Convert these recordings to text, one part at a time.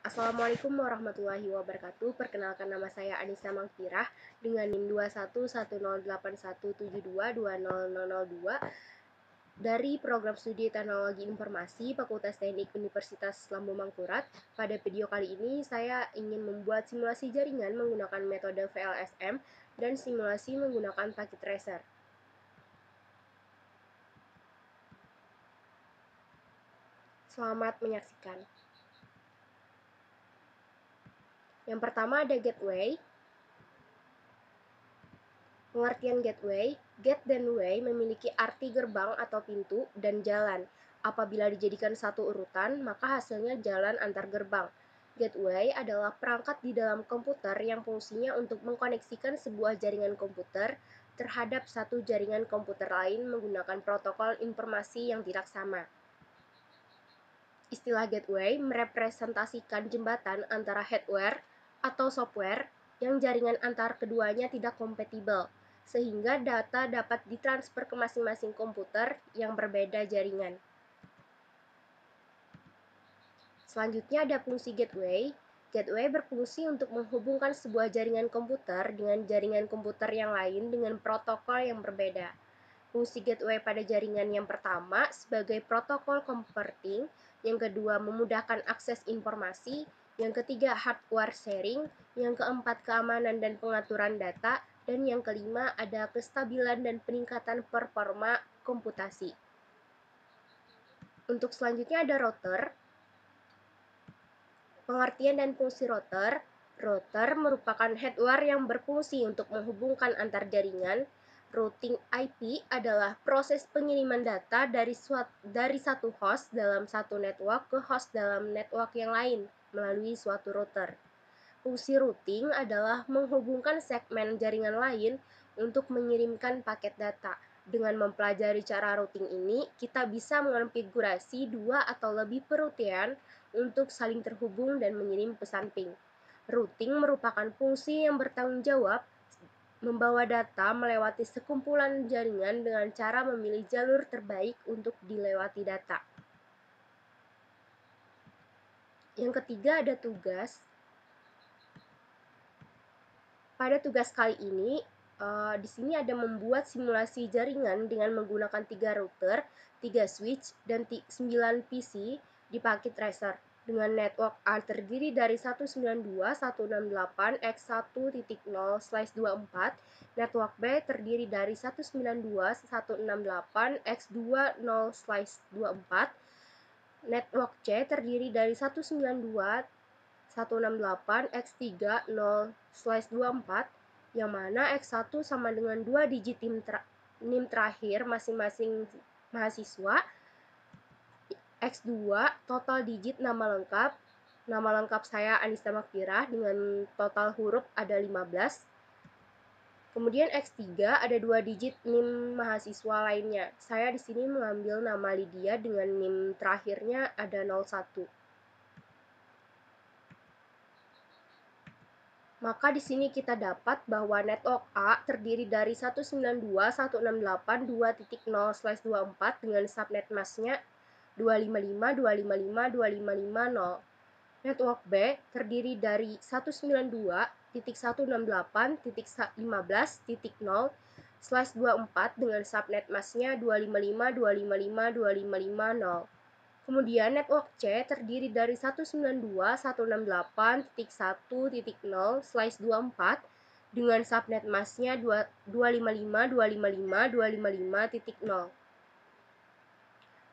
Assalamualaikum warahmatullahi wabarakatuh. Perkenalkan, nama saya Anissa Mangfirah dengan NIM 21108172200002 dari Program Studi Teknologi Informasi Fakultas Teknik Universitas Lambung Mangkurat. Pada video kali ini saya ingin membuat simulasi jaringan menggunakan metode VLSM dan simulasi menggunakan packet tracer. Selamat menyaksikan. Yang pertama ada gateway. Pengertian gateway, gate dan way memiliki arti gerbang atau pintu dan jalan. Apabila dijadikan satu urutan, maka hasilnya jalan antar gerbang. Gateway adalah perangkat di dalam komputer yang fungsinya untuk mengkoneksikan sebuah jaringan komputer terhadap satu jaringan komputer lain menggunakan protokol informasi yang tidak sama. Istilah gateway merepresentasikan jembatan antara hardware atau software yang jaringan antar keduanya tidak kompatibel, sehingga data dapat ditransfer ke masing-masing komputer yang berbeda jaringan. Selanjutnya ada fungsi gateway. Gateway berfungsi untuk menghubungkan sebuah jaringan komputer dengan jaringan komputer yang lain dengan protokol yang berbeda. Fungsi gateway pada jaringan yang pertama sebagai protokol converting, yang kedua memudahkan akses informasi, yang ketiga hardware sharing, yang keempat keamanan dan pengaturan data, dan yang kelima ada kestabilan dan peningkatan performa komputasi. Untuk selanjutnya ada router. Pengertian dan fungsi router. Router merupakan hardware yang berfungsi untuk menghubungkan antar jaringan. Routing IP adalah proses pengiriman data dari satu host dalam satu network ke host dalam network yang lain melalui suatu router. Fungsi routing adalah menghubungkan segmen jaringan lain untuk mengirimkan paket data. Dengan mempelajari cara routing ini, kita bisa mengonfigurasi dua atau lebih perutian untuk saling terhubung dan mengirim pesan ping. Routing merupakan fungsi yang bertanggung jawab membawa data melewati sekumpulan jaringan dengan cara memilih jalur terbaik untuk dilewati data. Yang ketiga ada tugas. Pada tugas kali ini, di sini ada membuat simulasi jaringan dengan menggunakan 3 router, 3 switch, dan 9 PC di packet tracer dengan network A terdiri dari 192.168x1.0/24, network B terdiri dari 192.168x20/24, network C terdiri dari 192.168x30/24, yang mana X1 sama dengan 2 digit NIM terakhir masing-masing mahasiswa, X2 total digit nama lengkap saya Anissa Mangfirah dengan total huruf ada 15. Kemudian X3 ada 2 digit NIM mahasiswa lainnya. Saya di sini mengambil nama Lydia dengan NIM terakhirnya ada 01. Maka di sini kita dapat bahwa network A terdiri dari 192.168.2.0/24 dengan subnet masknya 255.255.255.0. Network B terdiri dari 192.168.15.0/24 dengan subnet masknya 255.255.255.0. Kemudian network C terdiri dari 192.168.1.0/24 dengan subnet masknya 255.255.255.0.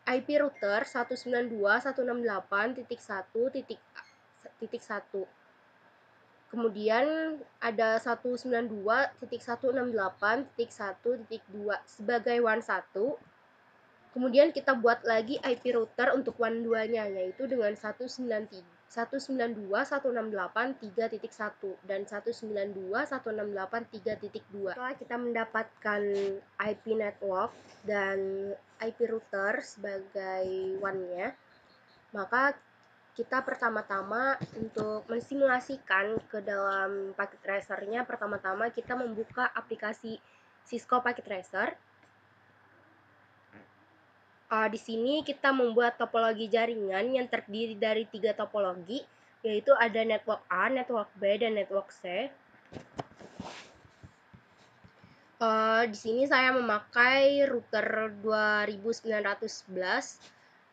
IP router 192.168.1.1. Kemudian ada 192.168.1.2 sebagai WAN 1. Kemudian kita buat lagi IP router untuk WAN 2-nya, yaitu dengan 192.168.3.1 dan 192.168.3.2. Setelah kita mendapatkan IP network dan IP router sebagai WAN-nya, maka kita pertama-tama untuk mensimulasikan ke dalam packet tracer-nya, pertama-tama kita membuka aplikasi Cisco Packet Tracer. Di sini kita membuat topologi jaringan yang terdiri dari 3 topologi. yaitu ada network A, network B, dan network C. Di sini saya memakai router 2911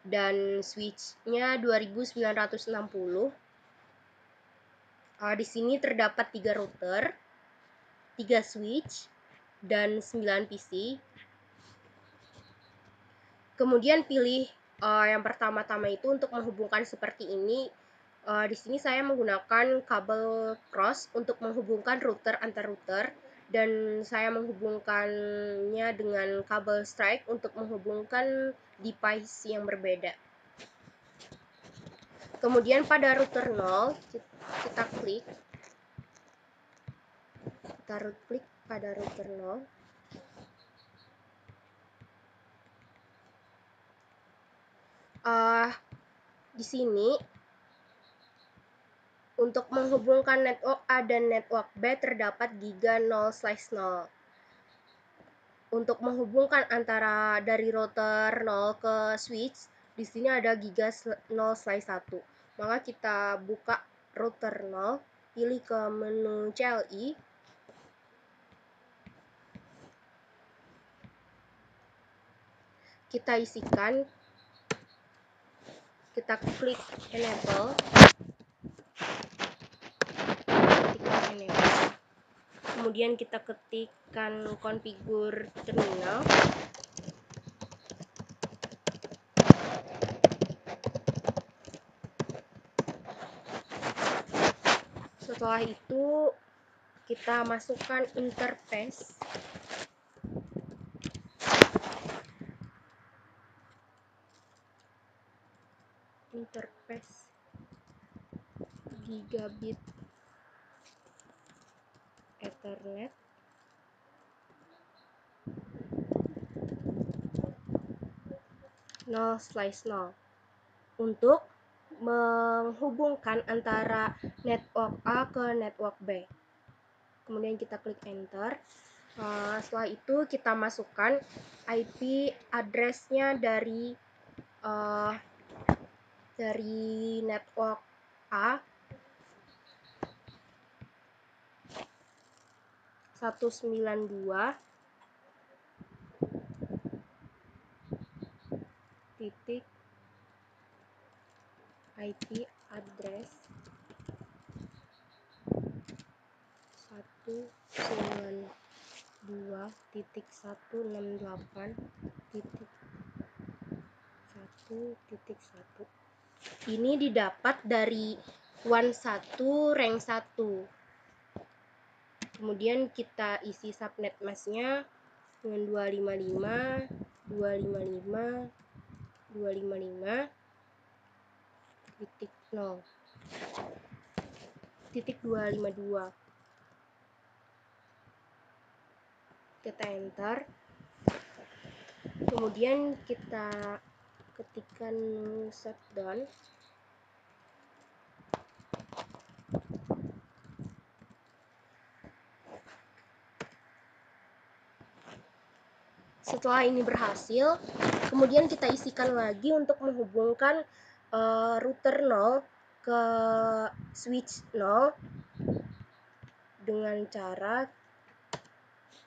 dan switch-nya 2960. Di sini terdapat 3 router, 3 switch, dan 9 PC. Kemudian pilih yang pertama-tama itu untuk menghubungkan seperti ini. Di sini saya menggunakan kabel cross untuk menghubungkan router antar router, dan saya menghubungkannya dengan kabel strike untuk menghubungkan device yang berbeda. Kemudian pada router 0 kita klik pada router 0. Di sini untuk menghubungkan network A dan network B terdapat giga 0/0. Untuk menghubungkan antara dari router 0 ke switch, di sini ada giga 0/1. Maka kita buka router 0, pilih ke menu CLI. Kita isikan, kita klik enable. Kemudian kita ketikkan configure terminal. Setelah itu kita masukkan interface. Gigabit Ethernet. (0/0) untuk menghubungkan antara network A ke network B. Kemudian kita klik enter. Setelah itu kita masukkan IP address-nya dari network A 192 titik IP address 192.168.1.1. Ini didapat dari WAN 1 rank 1. Kemudian kita isi subnet mask-nya dengan 255.255.0.252. Kita enter. Kemudian kita ketikkan shutdown. Setelah ini berhasil, kemudian kita isikan lagi untuk menghubungkan router 0 ke switch 0 dengan cara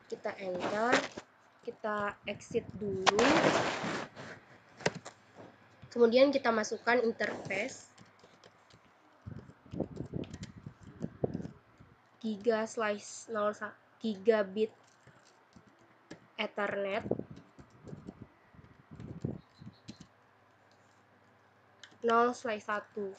kita enter, kita exit dulu, kemudian kita masukkan interface gigabit Ethernet 0/1.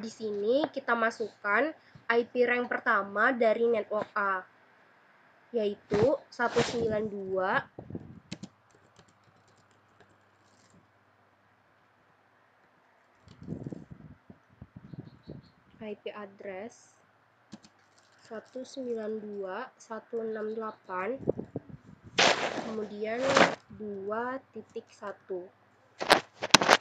Di sini kita masukkan IP rank pertama dari network A, yaitu 192. IP address 192.168, kemudian 2.1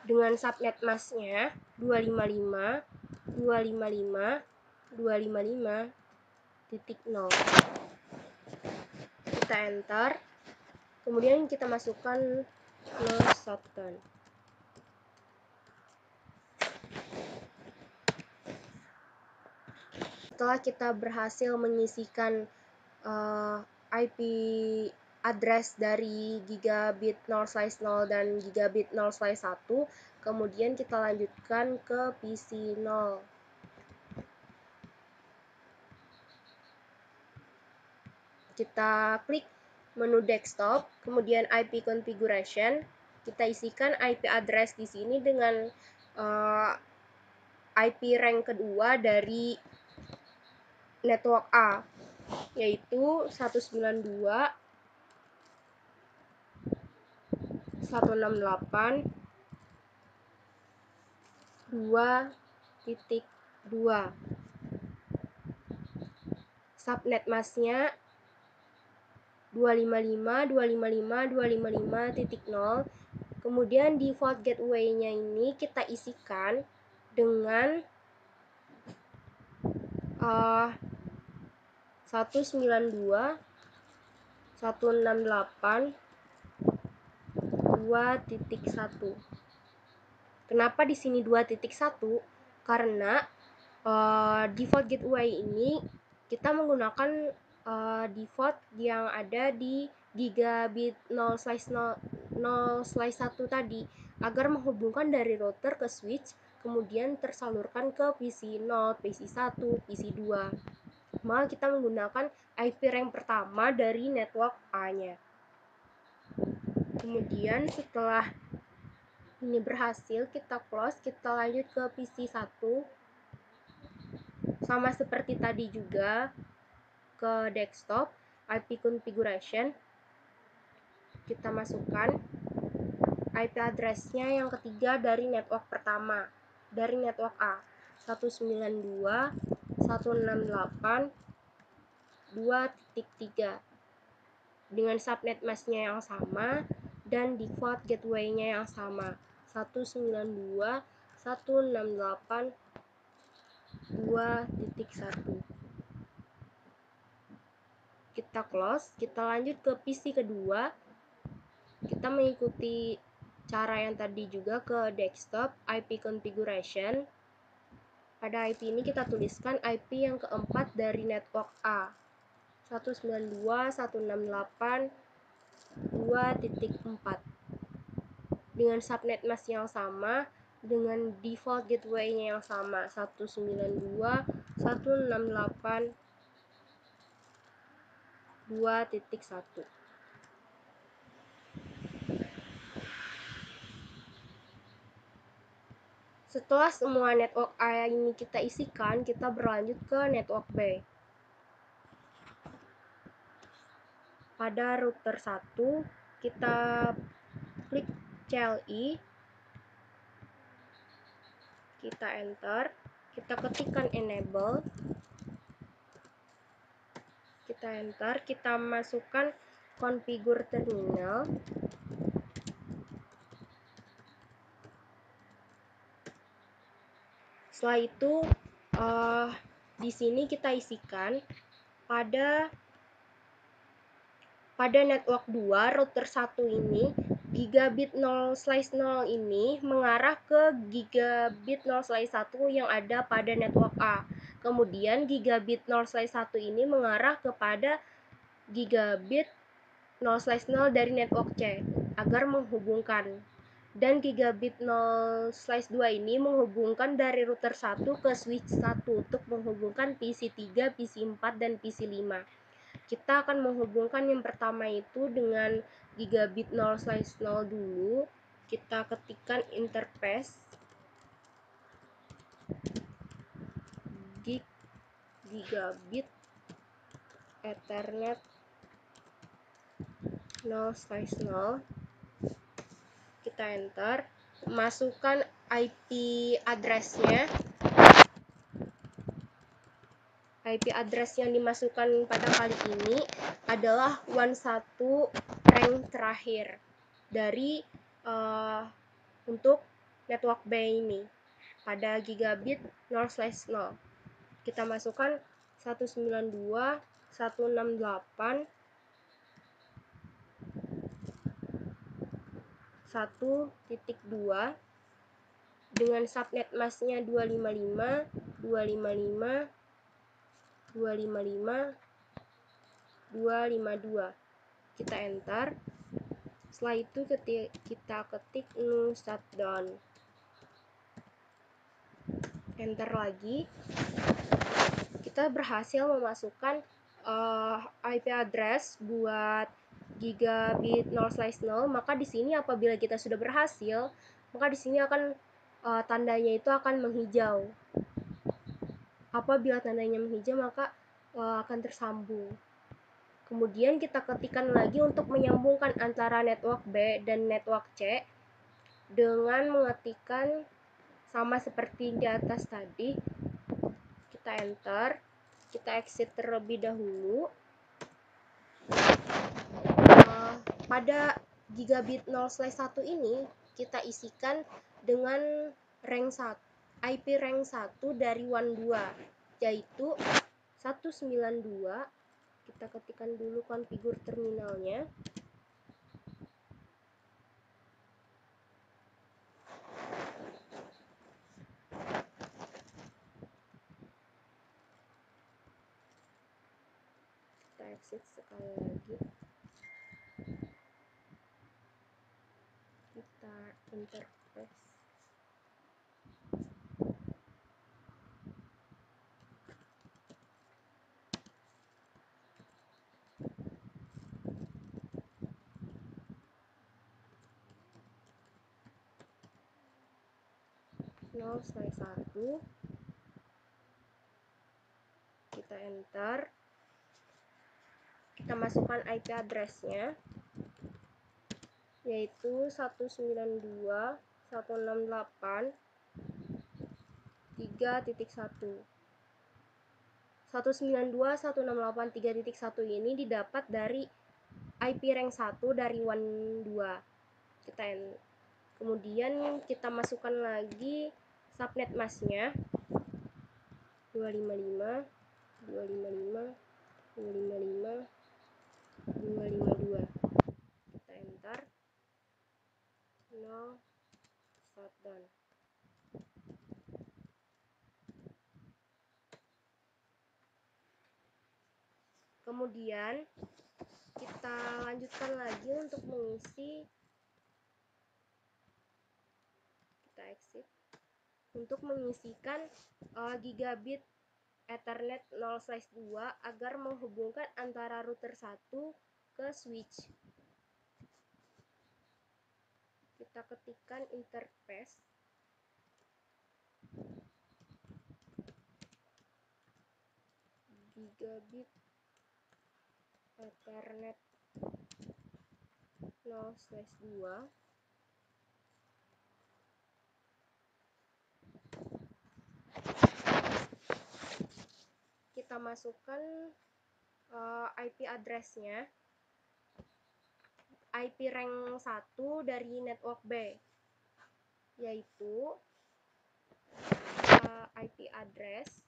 dengan subnet mask-nya 255.255.255.0. Kita enter, kemudian kita masukkan shutdown. setelah kita berhasil mengisikan IP address dari gigabit 0/0 dan gigabit 0/1, kemudian kita lanjutkan ke PC 0. Kita klik menu desktop, kemudian IP configuration. Kita isikan IP address di sini dengan IP rank kedua dari network A, yaitu 192.168.2.2. Subnet masknya 255.255.255.0. Kemudian default gateway-nya ini kita isikan dengan 192.168.2.1. Kenapa di sini 2.1? Karena default gateway ini kita menggunakan default yang ada di gigabit 0/1 tadi agar menghubungkan dari router ke switch, kemudian tersalurkan ke PC 0, PC 1, PC 2. Maka kita menggunakan IP rank pertama dari network A-nya. Kemudian setelah ini berhasil, kita close, kita lanjut ke PC 1. Sama seperti tadi juga, ke desktop, IP configuration, kita masukkan IP address-nya yang ketiga dari network pertama, dari network A, 192.168.2.3 dengan subnet mask-nya yang sama dan default gateway-nya yang sama, 192.168.2.1. Kita close, kita lanjut ke PC kedua. Kita mengikuti cara yang tadi juga ke desktop, IP configuration. Pada IP ini kita tuliskan IP yang keempat dari network A, 192.168.2.4 dengan subnet mask yang sama, dengan default gateway-nya yang sama, 192.168.2.1. Setelah semua network A ini kita isikan, kita berlanjut ke network B. Pada router 1, kita klik CLI, kita enter, kita ketikkan enable, kita enter, kita masukkan configure terminal. Setelah itu di sini kita isikan pada network 2 router 1 ini gigabit 0/0 ini mengarah ke gigabit 0/1 yang ada pada network A. Kemudian gigabit 0/1 ini mengarah kepada gigabit 0/0 dari network C agar menghubungkan. Dan gigabit 0/2 ini menghubungkan dari router 1 ke switch 1 untuk menghubungkan PC 3, PC 4, dan PC 5. Kita akan menghubungkan yang pertama itu dengan gigabit 0/0 dulu. Kita ketikkan interface gigabit Ethernet 0/0. Kita enter, masukkan IP address-nya. IP address yang dimasukkan pada kali ini adalah 11 rank terakhir dari untuk network B ini pada gigabit 0/0. Kita masukkan 192.168.1.2 dengan subnet mask-nya 255.255 255 252. Kita enter. Setelah itu kita ketik no shutdown. Enter lagi. Kita berhasil memasukkan IP address buat gigabit 0/0. Maka di sini apabila kita sudah berhasil, maka di sini akan tandanya itu akan menghijau. Apabila tandanya menghijau, maka akan tersambung. Kemudian kita ketikkan lagi untuk menyambungkan antara network B dan network C dengan mengetikkan sama seperti di atas tadi. Kita enter, kita exit terlebih dahulu. Pada gigabit 0/1 ini kita isikan dengan IP rank 1 dari WAN 2, yaitu 192. Kita ketikkan dulu konfigur terminalnya. Kita exit sekali lagi. Kita interface. (0/1). Kita enter. Kita masukkan IP address-nya, yaitu 192.168.3.1. 192.168.3.1 ini didapat dari IP rank 1 dari WAN 2. Kemudian kita masukkan lagi subnet mask-nya 255 255 255 252. Kita enter. No shutdown. Kemudian kita lanjutkan lagi untuk mengisi. Kita exit untuk mengisikan gigabit Ethernet 0/2 agar menghubungkan antara router 1 ke switch. Kita ketikkan interface. Gigabit Ethernet 0/2. Kita masukkan IP address-nya, IP rank 1 dari network B, yaitu IP address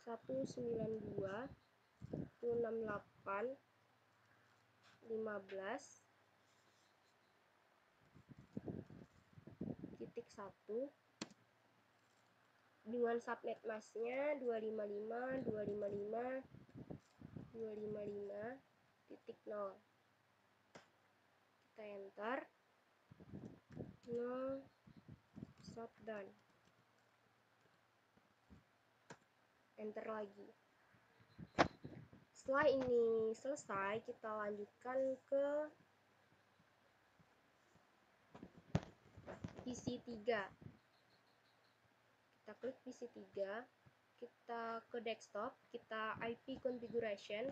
192.168.15.1 dengan subnet mask-nya 255 255 255.0. Kita enter. No shutdown. Enter lagi. Setelah ini selesai, kita lanjutkan ke PC3. Kita klik PC3, kita ke desktop, kita IP configuration.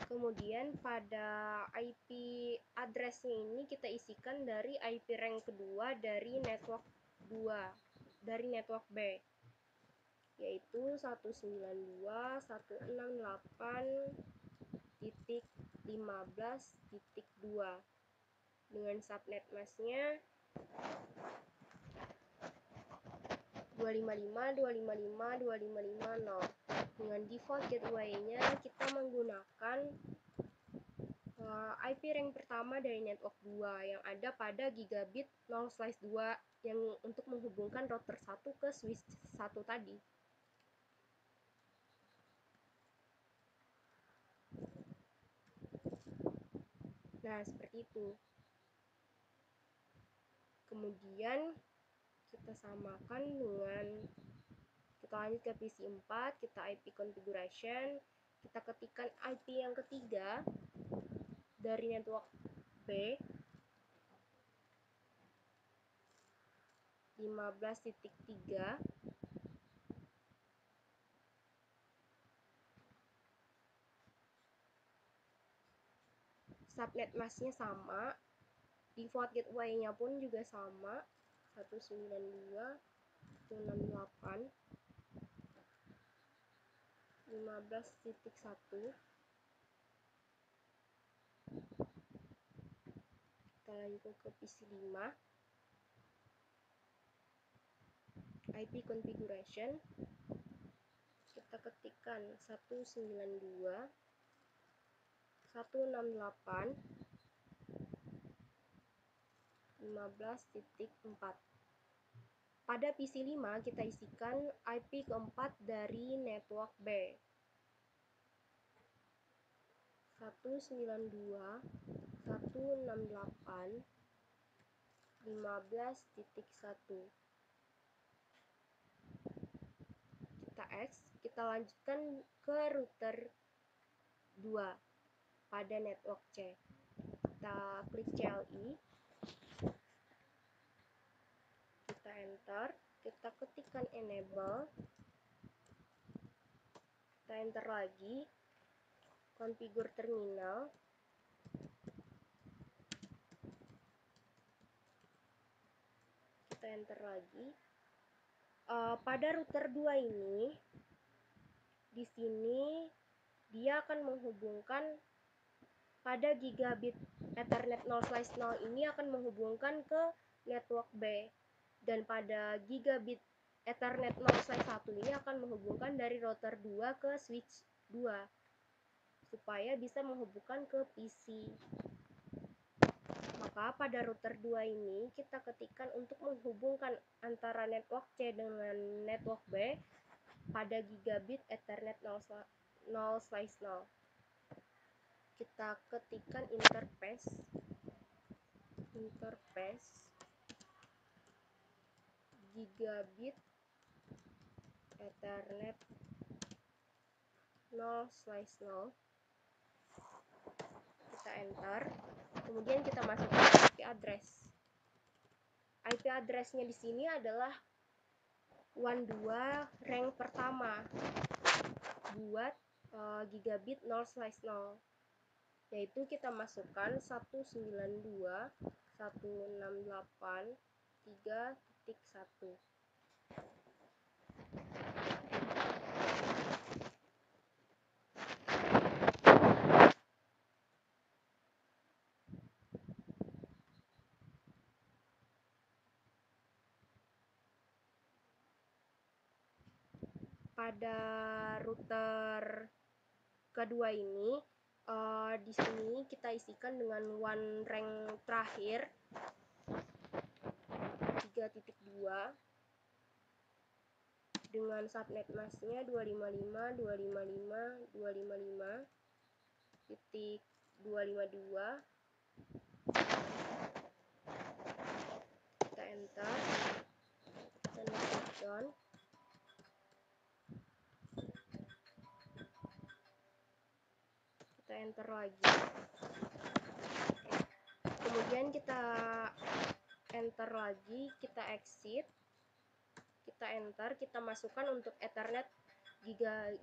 Kemudian pada IP address-nya ini kita isikan dari IP rank kedua dari network 2, dari network B, yaitu 192.168.15.2 dengan subnet mask-nya 255 255 255.0. Dengan default gateway-nya kita menggunakan IP rank pertama dari network 2 yang ada pada gigabit 0/2 yang untuk menghubungkan router 1 ke switch 1 tadi. Nah, seperti itu. Kemudian kita samakan dengan, kita lanjut ke PC 4, kita IP configuration, kita ketikkan IP yang ketiga dari network B 15.3. Subnet masknya sama, default gateway-nya pun juga sama, 192.168 15.1. Kita lanjut ke PC 5, IP configuration, kita ketikkan 192.168 15.4. Pada PC 5 kita isikan IP keempat dari network B 192.168 15.1. Kita X, kita lanjutkan ke router 2 pada network C. Kita klik CLI, kita enter, kita ketikkan enable, kita enter lagi, configure terminal, kita enter lagi. Pada router 2 ini, di sini dia akan menghubungkan pada gigabit Ethernet 0/0 ini akan menghubungkan ke network B, dan pada gigabit Ethernet 0/1 ini akan menghubungkan dari router 2 ke switch 2 supaya bisa menghubungkan ke PC. Maka pada router 2 ini kita ketikkan untuk menghubungkan antara network C dengan network B pada gigabit Ethernet 0/0. Kita ketikkan interface gigabit Ethernet 0/0. Kita enter, kemudian kita masukkan IP address. IP address-nya di sini adalah WAN 2 rank pertama buat gigabit 0/0, yaitu kita masukkan 192.168.3.1. Pada router kedua ini, di sini kita isikan dengan WAN rank terakhir 3.2 dengan subnet masknya 255.255.255.252. Kita enter, kita notifikan, kita enter lagi, kemudian kita enter lagi, kita exit, kita enter, kita masukkan untuk Ethernet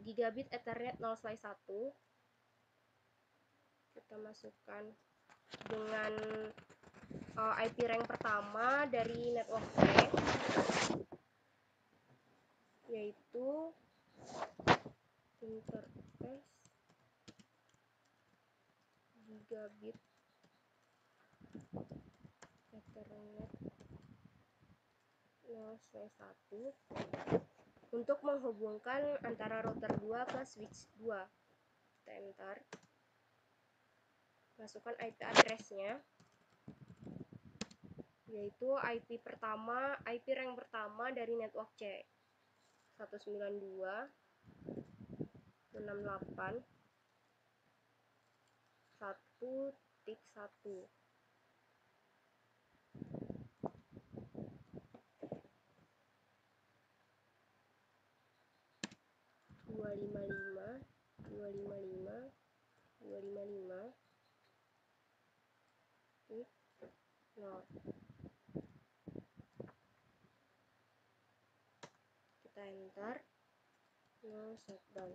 gigabit Ethernet 0/1. Kita masukkan dengan IP rank pertama dari network B, yaitu interface gigabit Ethernet 0/1 untuk menghubungkan antara router 2 ke switch 2. Kita enter, Masukkan IP address-nya, yaitu IP rank pertama dari network C, 192.168.1.1. Dua lima lima, 0. Kita enter, no shutdown.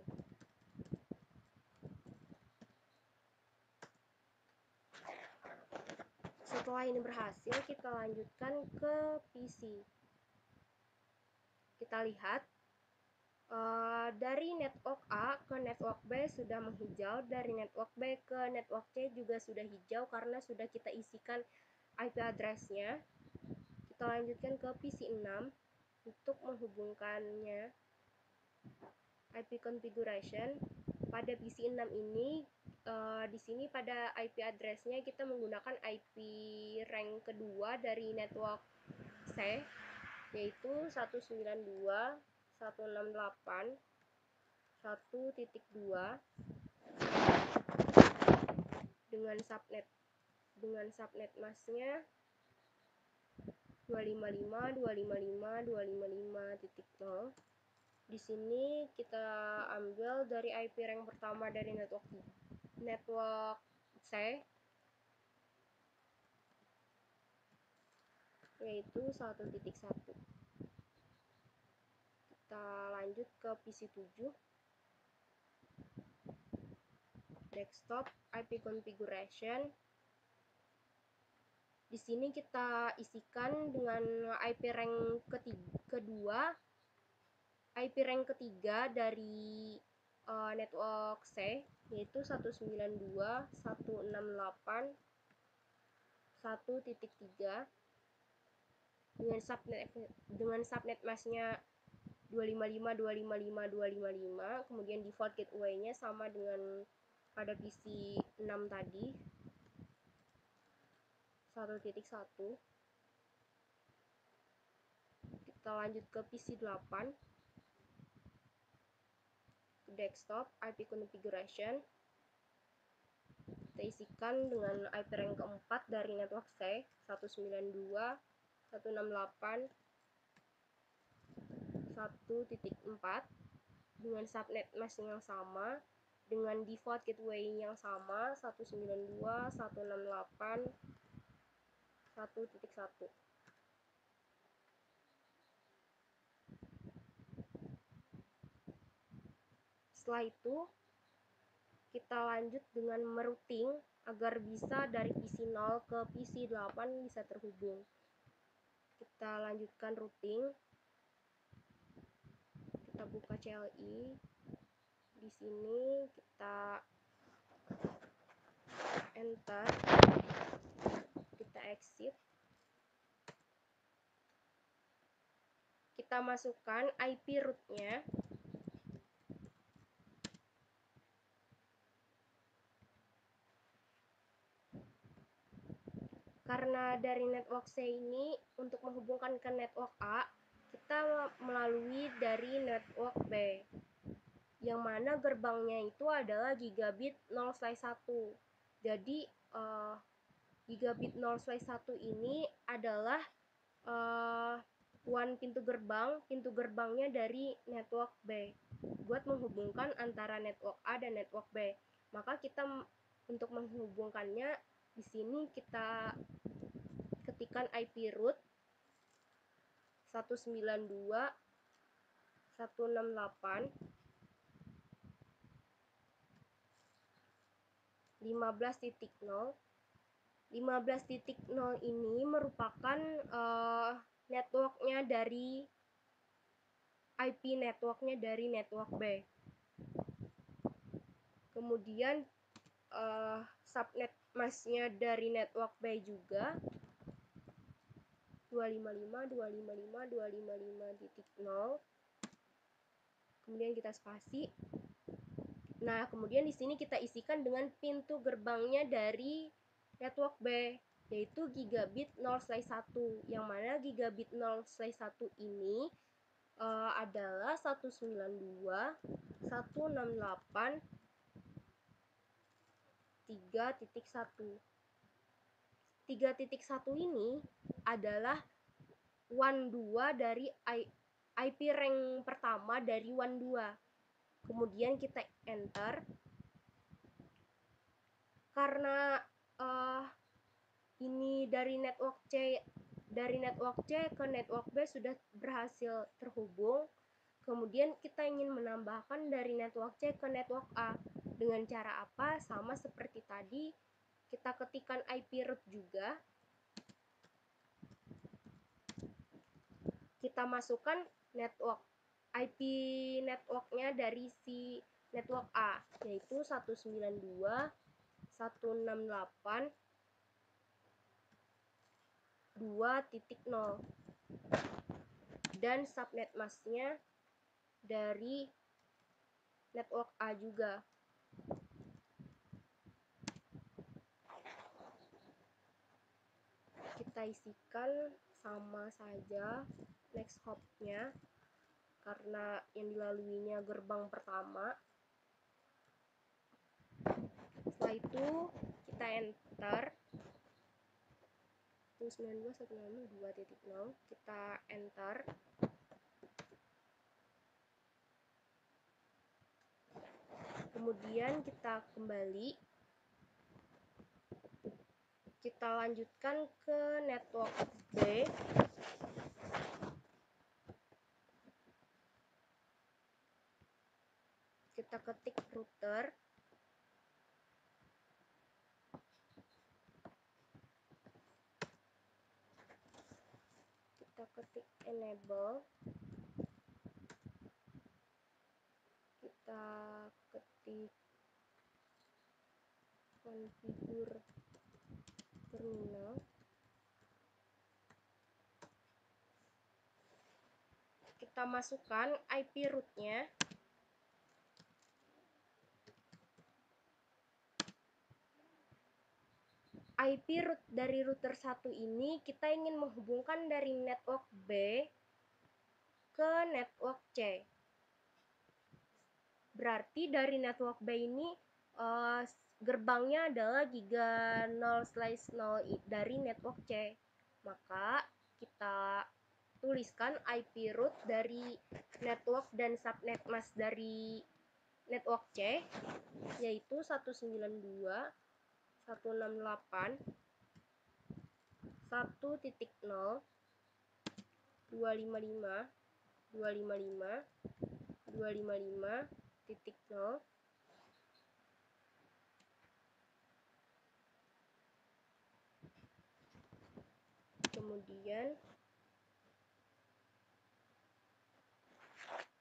Setelah ini berhasil, kita lanjutkan ke PC. Kita lihat dari network A ke network B sudah menghijau, dari network B ke network C juga sudah hijau karena sudah kita isikan IP address-nya. Kita lanjutkan ke PC 6 untuk menghubungkannya. IP configuration pada PC 6 ini di sini pada IP address-nya kita menggunakan IP rank kedua dari network C, yaitu 192.168.1.2 dengan subnet masknya 255.255.255.0. Di sini kita ambil dari IP rank pertama dari network C, yaitu 1.1. Kita lanjut ke PC 7. Desktop IP configuration. Di sini kita isikan dengan IP rank kedua, IP rank ketiga dari network C, yaitu 192.168.1.3 dengan subnet masknya 255.255.255. Kemudian default gateway-nya sama dengan pada PC 6 tadi, 1.1. Kita lanjut ke PC 8. Desktop IP configuration. Kita isikan dengan IP rank keempat dari network C, 192.168.1.4 dengan subnet mask yang sama, dengan default gateway yang sama, 192.168.1.1. Setelah itu kita lanjut dengan merouting agar bisa dari PC 0 ke PC 8 bisa terhubung. Kita lanjutkan routing. Kita buka CLI. Di sini kita enter. Kita exit. Kita masukkan IP root-nya. Karena dari network C ini untuk menghubungkan ke network A, kita melalui dari network B, yang mana gerbangnya itu adalah gigabit 0/1. Jadi gigabit 0/1 ini adalah pintu gerbangnya dari network B buat menghubungkan antara network A dan network B. Maka kita untuk menghubungkannya, di sini kita ketikkan IP root 192.168.15.0. 15.0 ini merupakan networknya dari IP networknya dari network B. Kemudian subnet masknya dari network B juga 255.255.255.0. Kemudian kita spasi. Nah, kemudian di sini kita isikan dengan pintu gerbangnya dari network B, yaitu gigabit 0/1, yang mana gigabit 0/1 ini adalah 192.168.3.1. 3.1 ini adalah WAN 2 dari IP rank pertama dari WAN 2. Kemudian kita enter. Karena ini dari network C ke network B sudah berhasil terhubung. Kemudian kita ingin menambahkan dari network C ke network A. Dengan cara apa? Sama seperti tadi, kita ketikkan IP root juga. Kita masukkan IP networknya dari si network A, yaitu 192.168.2.0, dan subnet masknya dari network A juga. Kita isikan sama saja next hop-nya, karena yang dilaluinya gerbang pertama. Setelah itu kita enter 192.168.2.0, kita enter. Kemudian kita kembali, kita lanjutkan ke network B. Kita ketik router, kita ketik enable, kita ketik configure terminal, kita masukkan IP root-nya. IP root dari router 1 ini kita ingin menghubungkan dari network B ke network C. Berarti dari network B ini gerbangnya adalah giga 0/0 dari network C. Maka kita tuliskan IP root dari network dan subnet mask dari network C, yaitu 192.168.255.255.255.0. Kemudian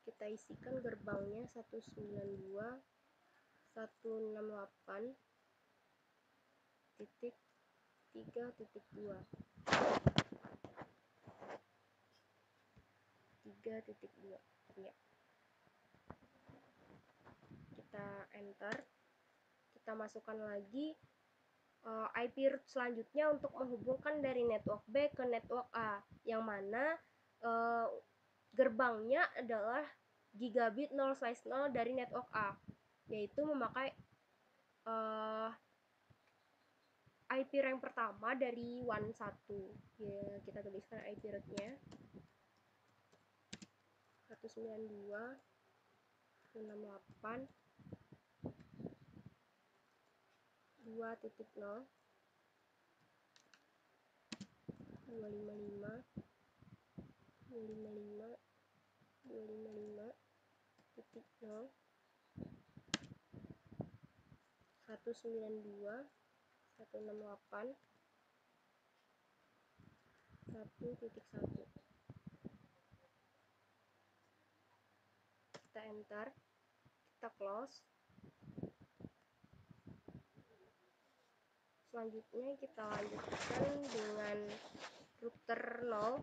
kita isikan gerbangnya 192.168.3.2. 3.2. Ya. Kita enter. Kita masukkan lagi IP root selanjutnya untuk menghubungkan dari network B ke network A, yang mana gerbangnya adalah gigabit 0/0 dari network A, yaitu memakai IP rank pertama dari WAN 1. Ya, kita tuliskan IP root-nya 192.168.2.0, 255, 255, 255.0, 192.168.1.1. Kita enter, kita close. Selanjutnya kita lanjutkan dengan router 0.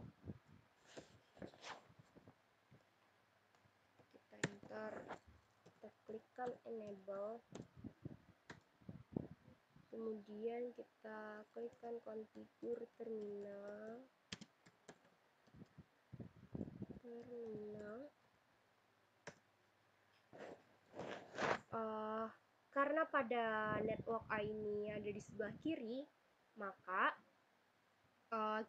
Kita enter, kita klikkan enable, kemudian kita klikkan configure terminal. Karena pada network A ini ada di sebelah kiri, maka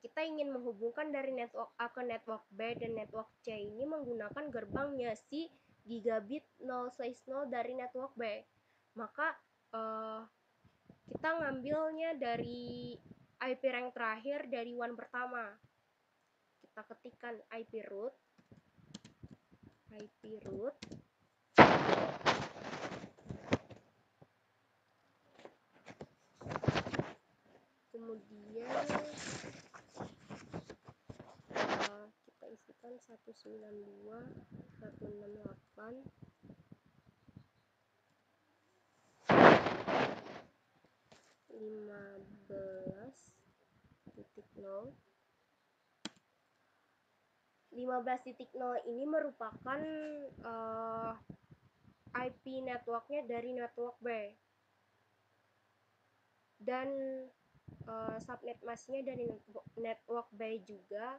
kita ingin menghubungkan dari network A ke network B dan network C ini menggunakan gerbangnya si gigabit 0/0 dari network B. Maka kita ngambilnya dari IP rank terakhir dari WAN pertama. Kita ketikkan IP root, kemudian kita isikan 192.168.15.0. 15.0 ini merupakan IP networknya dari network B, dan subnet masknya dari network B juga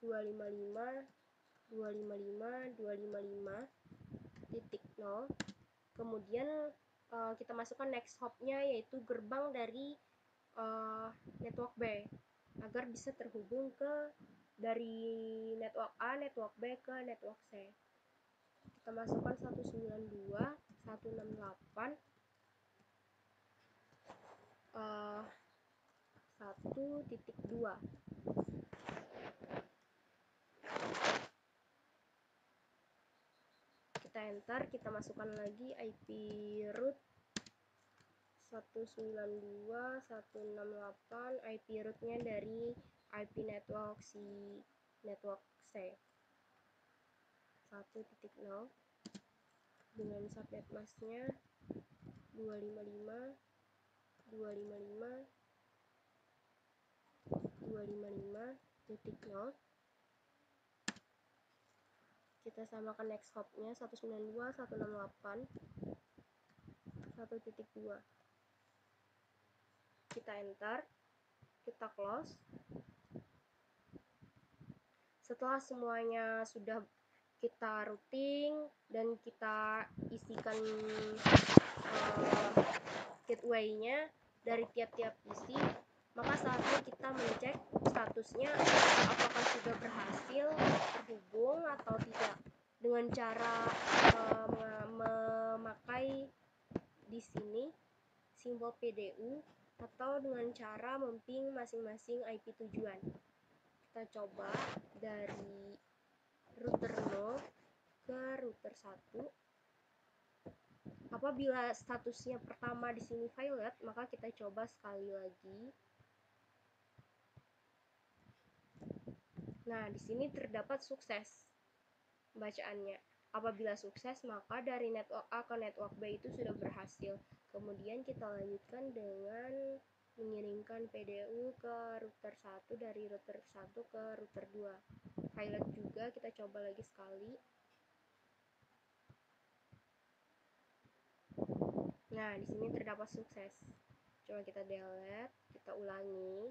255.255.255.0. Kemudian kita masukkan next hopnya, yaitu gerbang dari network B agar bisa terhubung ke dari network A, network B ke network C. Kita masukkan 192.168.1.2. Kita enter, kita masukkan lagi IP root 192.168, IP rootnya dari IP network network C 1.0 dengan subnet masknya 255.255.255.0. Kita samakan next hopnya 192.168.1.2. Kita enter, kita close. Setelah semuanya sudah kita routing dan kita isikan gateway-nya dari tiap-tiap PC, maka saatnya kita mengecek statusnya apakah sudah berhasil terhubung atau tidak, dengan cara memakai di sini simbol PDU atau dengan cara memping masing-masing IP tujuan. Kita coba dari router 0 ke router 1. Apabila statusnya pertama di sini violet, maka kita coba sekali lagi. Nah, di sini terdapat sukses bacaannya. Apabila sukses, maka dari network A ke network B itu sudah berhasil. Kemudian kita lanjutkan dengan mengirimkan PDU ke router 1 dari router 1 ke router 2. Violet juga, kita coba lagi sekali. Nah, di sini terdapat sukses. Coba kita delete, kita ulangi.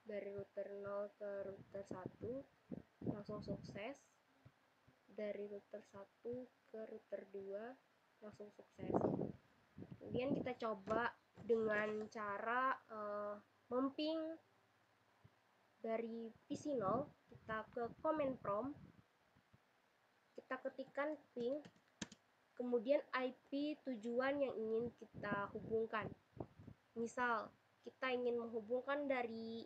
Dari router 0 ke router 1 langsung sukses. Dari router 1 ke router 2 langsung sukses. Kemudian kita coba dengan cara memping dari PC 0, kita ke command prompt, kita ketikkan ping, kemudian IP tujuan yang ingin kita hubungkan. Misal kita ingin menghubungkan dari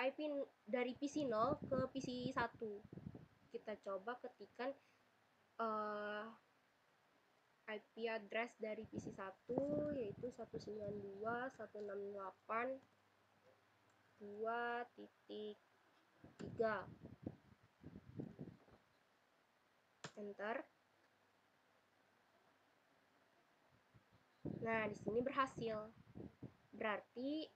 IP dari PC 0 ke PC 1. Kita coba ketikkan IP address dari PC 1, yaitu 192.168.2.3. Enter. Nah, di sini berhasil. Berarti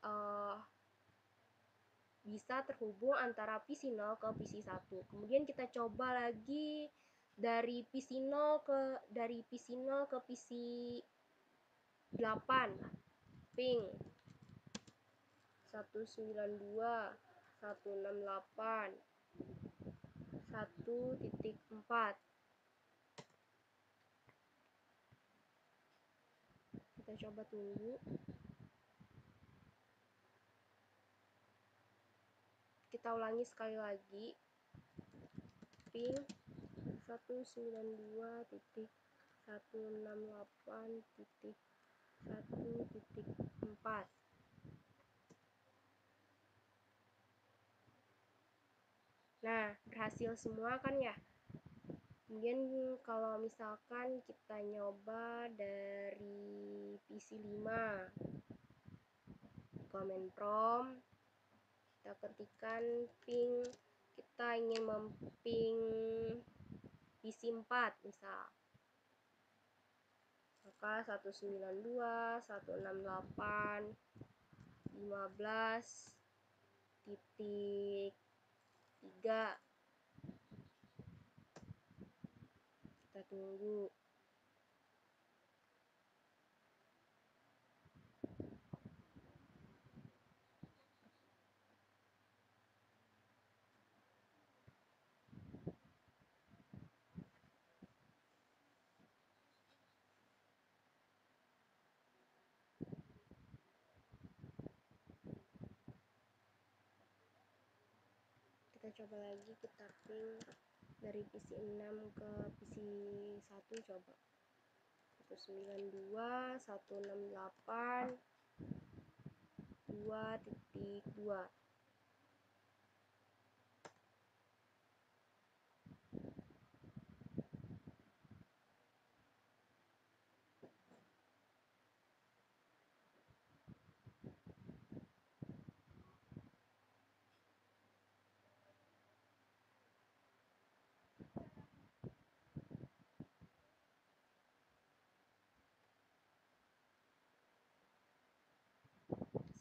bisa terhubung antara PC 0 ke PC 1. Kemudian kita coba lagi dari PC0 ke PC8 ping 192 168 1.4. Kita coba tunggu. Kita ulangi sekali lagi. Ping 192.168.1.4. Nah, berhasil semua kan ya? Kemudian kalau misalkan kita nyoba dari PC5, command prompt, kita ketikkan ping, kita ingin memping PC4 misal, maka 192 168 15.3. Kita tunggu. Kita coba lagi, kita ping dari PC6 ke PC1, coba 192 168 2.2.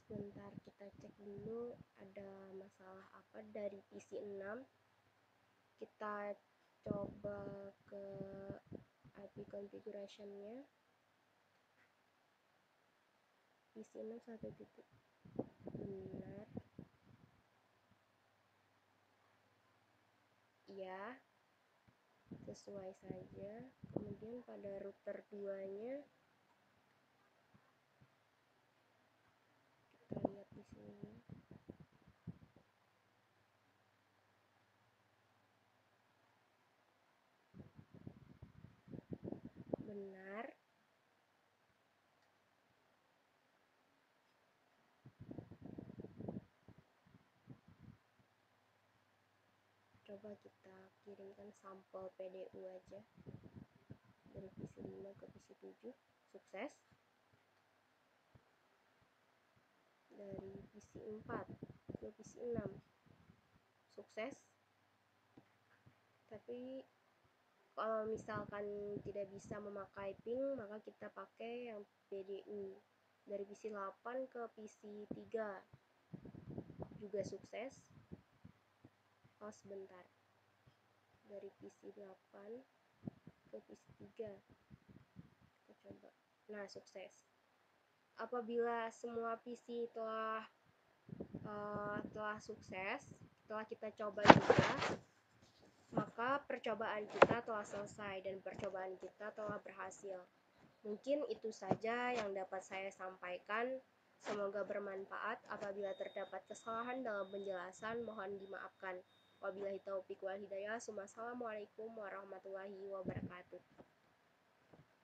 Sebentar, kita cek dulu ada masalah apa dari PC6. Kita coba ke IP configuration-nya. PC6 satu titik. Benar. Ya, sesuai saja. Kemudian pada router 2-nya kita lihat di sini. Benar. Coba kita kirimkan sampel PDU aja dari PC5 ke PC7. Sukses. Dari PC4 ke PC6. Sukses. Tapi kalau misalkan tidak bisa memakai ping, maka kita pakai yang PDU dari PC8 ke PC3 juga sukses. Oh, sebentar, dari PC8 ke PC3 kita coba. Nah, sukses. Apabila semua PC telah sukses, setelah kita coba juga, maka percobaan kita telah selesai dan percobaan kita telah berhasil. Mungkin itu saja yang dapat saya sampaikan. Semoga bermanfaat. Apabila terdapat kesalahan dalam penjelasan, mohon dimaafkan. Wabillahi taufiq wal hidayah. Assalamualaikum warahmatullahi wabarakatuh.